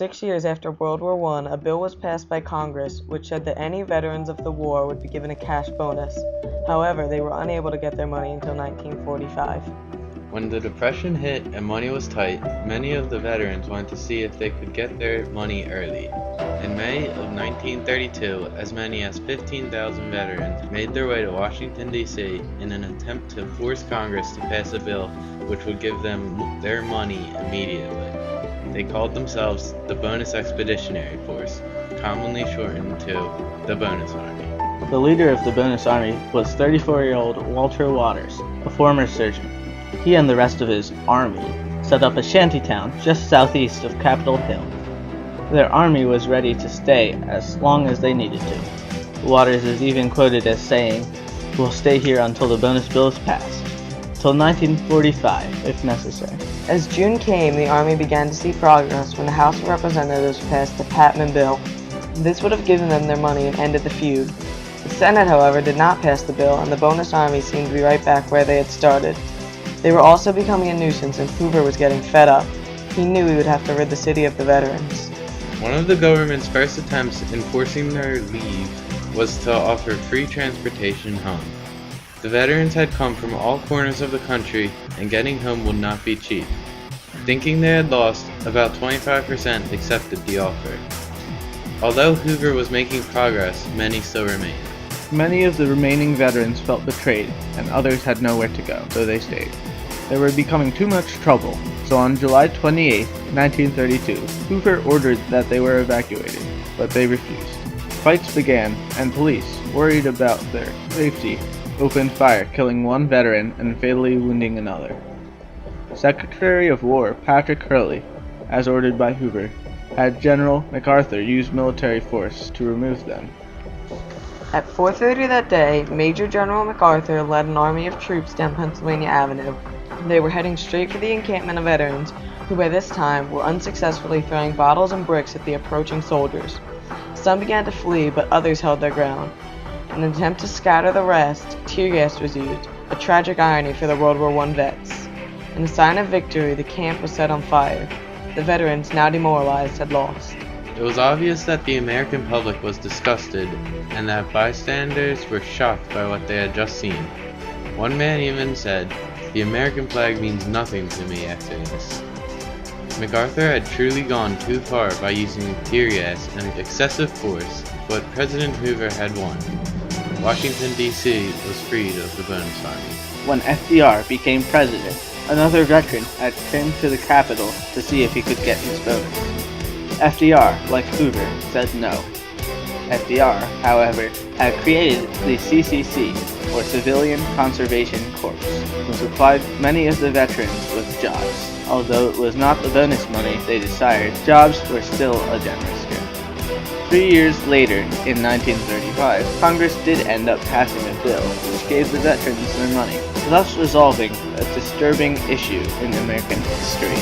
6 years after World War I, a bill was passed by Congress which said that any veterans of the war would be given a cash bonus. However, they were unable to get their money until 1945. When the Depression hit and money was tight, many of the veterans wanted to see if they could get their money early. In May of 1932, as many as 15,000 veterans made their way to Washington, D.C. in an attempt to force Congress to pass a bill which would give them their money immediately. They called themselves the Bonus Expeditionary Force, commonly shortened to the Bonus Army. The leader of the Bonus Army was 34-year-old Walter Waters, a former surgeon. He and the rest of his army set up a shantytown just southeast of Capitol Hill. Their army was ready to stay as long as they needed to. Waters is even quoted as saying, "We'll stay here until the bonus bill is passed, till 1945 if necessary." As June came, the Army began to see progress when the House of Representatives passed the Patman Bill. This would have given them their money and ended the feud. The Senate, however, did not pass the bill, and the Bonus Army seemed to be right back where they had started. They were also becoming a nuisance, and Hoover was getting fed up. He knew he would have to rid the city of the veterans. One of the government's first attempts in forcing their leave was to offer free transportation home. The veterans had come from all corners of the country, and getting home would not be cheap. Thinking they had lost, about 25% accepted the offer. Although Hoover was making progress, many still remained. Many of the remaining veterans felt betrayed, and others had nowhere to go, so they stayed. They were becoming too much trouble, so on July 28, 1932, Hoover ordered that they were evacuated, but they refused. Fights began, and police, worried about their safety, opened fire, killing one veteran and fatally wounding another. Secretary of War Patrick Hurley, as ordered by Hoover, had General MacArthur use military force to remove them. At 4:30 that day, Major General MacArthur led an army of troops down Pennsylvania Avenue. They were heading straight for the encampment of veterans, who by this time were unsuccessfully throwing bottles and bricks at the approaching soldiers. Some began to flee, but others held their ground. In an attempt to scatter the rest, tear gas was used, a tragic irony for the World War I vets. In a sign of victory, the camp was set on fire. The veterans, now demoralized, had lost. It was obvious that the American public was disgusted, and that bystanders were shocked by what they had just seen. One man even said, "The American flag means nothing to me after this." MacArthur had truly gone too far by using tear gas and excessive force, but President Hoover had won. Washington, D.C. was freed of the Bonus Army. When FDR became president, another veteran had come to the Capitol to see if he could get his bonus. FDR, like Hoover, said no. FDR, however, had created the CCC, or Civilian Conservation Corps, who supplied many of the veterans with jobs. Although it was not the bonus money they desired, jobs were still a generous gift. 3 years later, in 1935, Congress did end up passing a bill which gave the veterans their money, thus resolving a disturbing issue in American history.